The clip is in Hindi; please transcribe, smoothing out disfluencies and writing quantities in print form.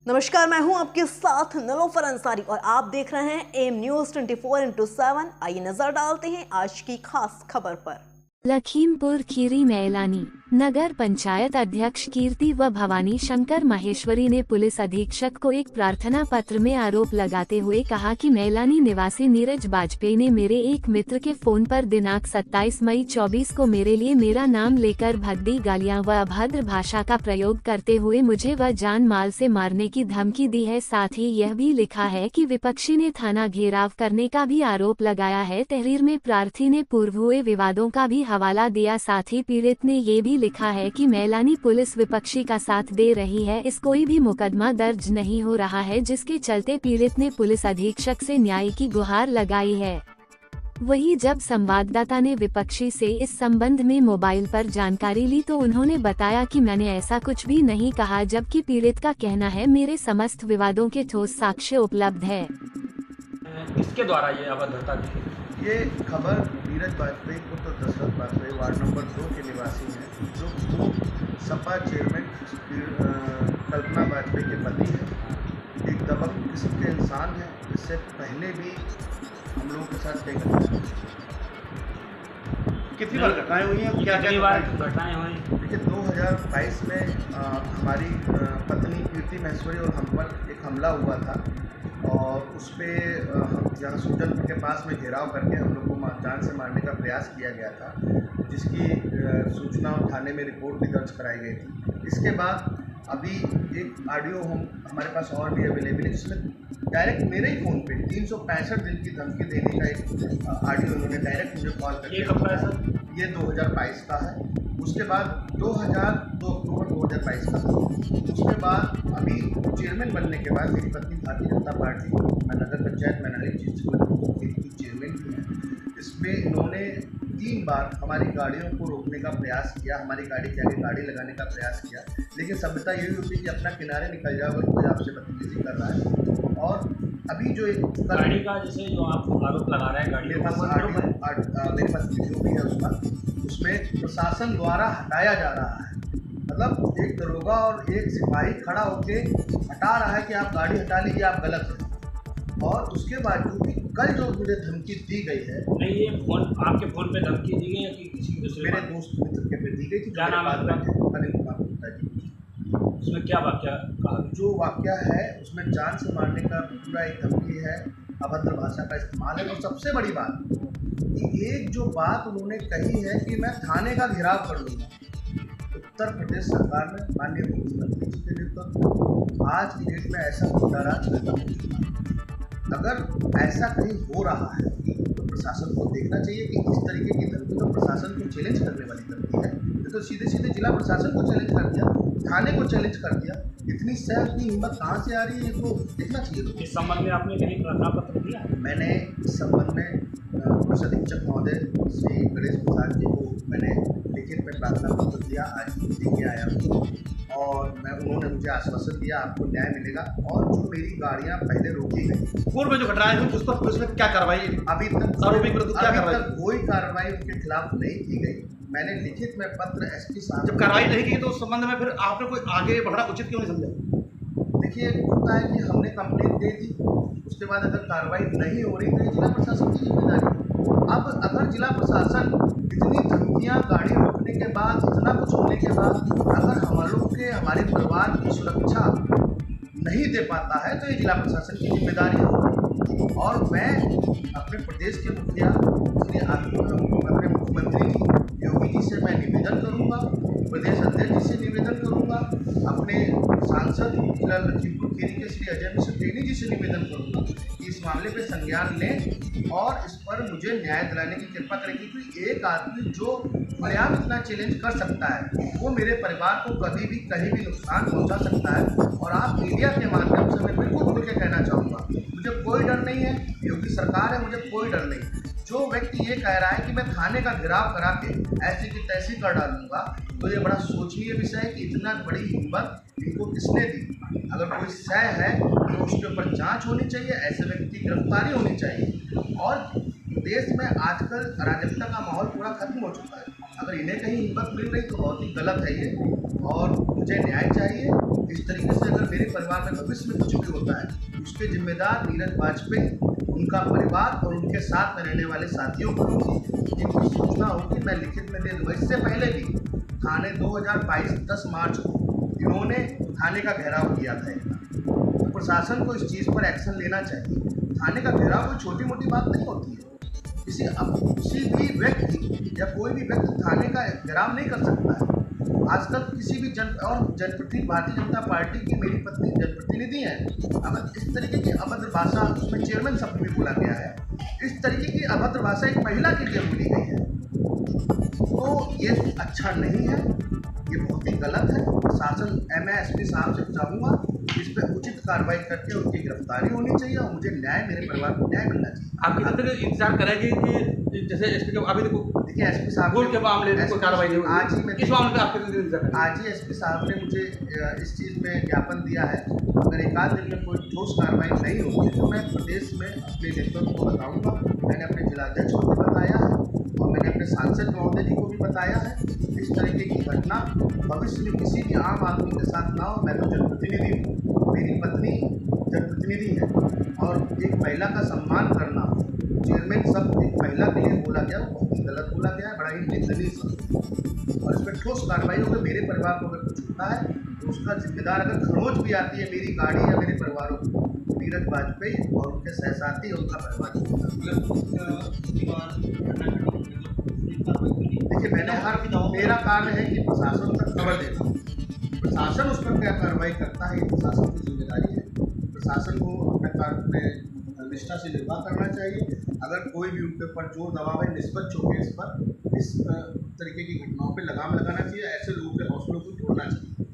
नमस्कार, मैं हूं आपके साथ नीलोफर अंसारी और आप देख रहे हैं एम न्यूज 24x7। आइए नजर डालते हैं आज की खास खबर पर। लखीमपुर खीरी में एलानी नगर पंचायत अध्यक्ष कीर्ति व भवानी शंकर माहेश्वरी ने पुलिस अधीक्षक को एक प्रार्थना पत्र में आरोप लगाते हुए कहा कि मैलानी निवासी नीरज बाजपेयी ने मेरे एक मित्र के फोन पर दिनांक 27 मई 24 को मेरे लिए मेरा नाम लेकर भद्दी गालियां व अभद्र भाषा का प्रयोग करते हुए मुझे व जान माल से मारने की धमकी दी है। साथ ही यह भी लिखा है कि विपक्षी ने थाना घेराव करने का भी आरोप लगाया है। तहरीर में प्रार्थी ने पूर्व हुए विवादों का भी हवाला दिया। साथ ही पीड़ित ने ये भी लिखा है कि मैलानी पुलिस विपक्षी का साथ दे रही है, इस कोई भी मुकदमा दर्ज नहीं हो रहा है, जिसके चलते पीड़ित ने पुलिस अधीक्षक से न्याय की गुहार लगाई है। वहीं जब संवाददाता ने विपक्षी से इस संबंध में मोबाइल पर जानकारी ली तो उन्होंने बताया कि मैंने ऐसा कुछ भी नहीं कहा, जबकि पीड़ित का कहना है मेरे समस्त विवादों के ठोस साक्ष्य उपलब्ध है। किसके द्वारा ये अभद्रता की? ये खबर नीरज बाजपेयी पुत्र दशरथ बाजपेयी वार्ड नंबर 2 के निवासी हैं, जो पूर्व सपा चेयरमैन कल्पना बाजपेयी के पति हैं। एक दबंग किस्म के इंसान हैं। इससे पहले भी हम लोगों के साथ कई कितनी बार घटनाएं हुई हैं? कितनी बार घटनाएं हुई? देखिए, 2022 में हमारी पत्नी कीर्ति माहेश्वरी और हम पर एक हमला हुआ था और उस पर हम जहाँ सूजनपुर के पास में घेराव करके हम लोग को जान से मारने का प्रयास किया गया था, जिसकी सूचना थाने में रिपोर्ट भी दर्ज कराई गई थी। इसके बाद अभी एक ऑडियो हमारे पास और भी अवेलेबल है, जिसमें डायरेक्ट मेरे ही फ़ोन पे 365 दिन की धमकी देने का एक ऑडियो उन्होंने डायरेक्ट मुझे कॉल करके। ये कब का है सर? ये 2022 का है। उसके बाद 2 अक्टूबर 2022 का। उसके बाद अभी चेयरमैन बनने के बाद मेरी पत्नी भारतीय जनता पार्टी नगर पंचायत मैनाली की चेयरमैन की है। इसमें इन्होंने 3 बार हमारी गाड़ियों को रोकने का प्रयास किया, हमारी गाड़ी के आगे गाड़ी लगाने का प्रयास किया, लेकिन सभ्यता यही होती है कि अपना किनारे निकल जाओ अगर कोई आपसे बदतमीजी कर रहा है। और अभी जो एक गाड़ी का जैसे जो आप आरोप लगा रहे हैं, गाड़ी मेरे पास वीडियो भी है उसका, उसमें प्रशासन द्वारा हटाया जा रहा है। मतलब एक दरोगा और एक सिपाही खड़ा होके हटा रहा है कि आप गाड़ी हटा लीजिए, आप गलत हैं। और उसके बावजूद भी कल जो मुझे धमकी दी गई है, नहीं, ये फोन आपके फ़ोन पे धमकी दी गई है कि किसी दूसरे मेरे दोस्त मित्र के पे दी गई थी। क्या नाम है आपका? अनिल कुमार गुप्ता जी। उसमें क्या वाक्य कहा? जो वाक्य है उसमें जान से मारने का पूरा एक धमकी है, अभद्र भाषा का इस्तेमाल है। और सबसे बड़ी बात कि एक जो बात उन्होंने कही है कि मैं थाने का घेराव कर लूँगा। उत्तर प्रदेश सरकार में माननीय मुख्यमंत्री जी के नेतृत्व आज की डेट में ऐसा राज खत्म हो चुका है। अगर ऐसा कहीं हो रहा है तो प्रशासन को देखना चाहिए कि इस तरीके की धमकी तो प्रशासन को चैलेंज करने वाली धमकी है। तो सीधे सीधे जिला प्रशासन को चैलेंज कर दिया, थाने को चैलेंज कर दिया। इतनी हिम्मत कहाँ से आ रही है, ये तो देखना चाहिए। इस संबंध में आपने कहीं प्रार्थना पत्र दिया? मैंने इस संबंध में पुलिस अधीक्षक महोदय श्री गणेश प्रसाद जी को मैंने लिखित में प्रार्थना पत्र दिया, आज लेके आया हूँ। और उन्होंने मुझे आश्वासन दिया आपको न्याय मिलेगा। और जो मेरी गाड़ियाँ पहले रोकी गई, पूर्व में जो घटनाएं हुई उस पर पुलिस ने क्या कार्रवाई अभी तक आरोपी विरुद्ध क्या कार्रवाई? कोई कार्रवाई उनके खिलाफ नहीं की गई। मैंने लिखित में पत्र एसपी साहब, जब कार्रवाई नहीं की तो उस संबंध में फिर आपने कोई आगे बढ़ना उचित क्यों नहीं समझा? देखिए, होता है कि हमने कंप्लेंट दे दी, उसके बाद अगर कार्रवाई नहीं हो रही तो ये जिला प्रशासन की जिम्मेदारी है। अब अगर जिला प्रशासन इतनी धमकियां गाड़ी रोकने के बाद, इतना कुछ होने के बाद, अगर हम लोग के हमारे परिवार की सुरक्षा नहीं दे पाता है तो ये जिला प्रशासन की जिम्मेदारी है। और मैं अपने प्रदेश के मुखिया अपने मुख्यमंत्री जी योगी जी से मैं निवेदन करूंगा, प्रदेश अध्यक्ष जी से निवेदन करूंगा, अपने सांसद जिला लखीमपुर खीरी के श्री अजय मिश्र टेनी जी से निवेदन करूंगा कि इस मामले पे संज्ञान लें और इस पर मुझे न्याय दिलाने की कृपा करें। क्योंकि एक आदमी जो खुलेआम इतना चैलेंज कर सकता है वो मेरे परिवार को कभी भी कहीं भी नुकसान पहुंचा सकता है। और आप मीडिया के माध्यम से मैं बिल्कुल खुल के कहना चाहूँगा, मुझे कोई डर नहीं है, योगी सरकार है, मुझे कोई डर नहीं। जो व्यक्ति ये कह रहा है कि मैं थाने का घेराव करा के ऐसी की तैसी कर डालूंगा, तो ये बड़ा सोचनीय विषय है कि इतना बड़ी हिम्मत इनको किसने दी। अगर कोई सह है तो उसके ऊपर जांच होनी चाहिए, ऐसे व्यक्ति की गिरफ्तारी होनी चाहिए। और देश में आजकल अराजकता का माहौल पूरा खत्म हो चुका है। अगर इन्हें कहीं हिम्मत मिल रही तो बहुत ही गलत है ये, और मुझे न्याय चाहिए। इस तरीके से अगर मेरे परिवार में भविष्य में कुछ भी होता है, उसके जिम्मेदार नीरज वाजपेयी, उनका परिवार और उनके साथ में रहने वाले साथियों को होगी। इनकी सूचना होगी, मैं लिखित में दे दूँगा। इससे पहले भी थाने 2022 10 मार्च को इन्होंने थाने का घेराव किया था। तो प्रशासन को इस चीज़ पर एक्शन लेना चाहिए। थाने का घेराव कोई छोटी मोटी बात नहीं होती है। किसी भी व्यक्ति या कोई भी व्यक्ति थाने का घेराव नहीं कर सकता है। आजकल किसी भी जनप्रतिनिधि, भारतीय जनता पार्टी की मेरी पत्नी जनप्रतिनिधि है, अगर इस तरीके की अभद्र भाषा, उसमें चेयरमैन शब्द भी बोला गया है, इस तरीके की अभद्र भाषा एक महिला के लिए बोली गई है, तो ये अच्छा नहीं है, ये बहुत ही गलत है। प्रशासन, मैं एसपी साहब से चाहूँगा इस पर उचित कार्रवाई करके उनकी गिरफ्तारी होनी चाहिए और मुझे न्याय, मेरे परिवार को न्याय मिलना चाहिए। आप कितने तक इंतजार करेंगे कि जैसे एसपी के अभी देखिए एसपी साहब गोल के मामले में कोई कार्रवाई नहीं हुई, आज ही इस मामले में आप कितने इंतजार करेंगे? आज ही एसपी साहब ने मुझे इस चीज़ में ज्ञापन दिया है। अगर एक आध दिन में कोई ठोस कार्रवाई नहीं होती तो मैं प्रदेश में अपने नेतृत्व को बताऊँगा। मैंने अपने जिलाध्यक्ष को भी बताया है और मैंने अपने सांसद महोदय जी को भी बताया है। इस तरीके की घटना भविष्य में किसी भी आम आदमी के साथ ना हो। मैं तो जनप्रतिनिधि हूँ, मेरी पत्नी जनप्रतिनिधि है, और एक महिला का सम्मान करना, चेयरमैन शब्द एक महिला के लिए बोला गया, वो बहुत ही गलत बोला गया है, बड़ा ही निंदनीय शब्द, और इस पर ठोस कार्रवाई होगी। मेरे परिवार को अगर कुछ होता है तो उसका जिम्मेदार, अगर खरोंच भी आती है मेरी गाड़ी या मेरे परिवार को, नीरज वाजपेयी और उनके सहसाथी और उनका परिवार। देखिए मेरा कार्य है कि प्रशासन तक खबर देना, प्रशासन उस पर क्या कार्रवाई करता है ये प्रशासन की जिम्मेदारी है। प्रशासन को अपने कार्य में निष्ठा से निर्वाह करना चाहिए। अगर कोई भी उनके ऊपर जोर दबाव है, निष्पक्ष होकर इस तरीके की घटनाओं पर लगाम लगाना चाहिए। ऐसे लोगों के हौसलों को तोड़ना चाहिए।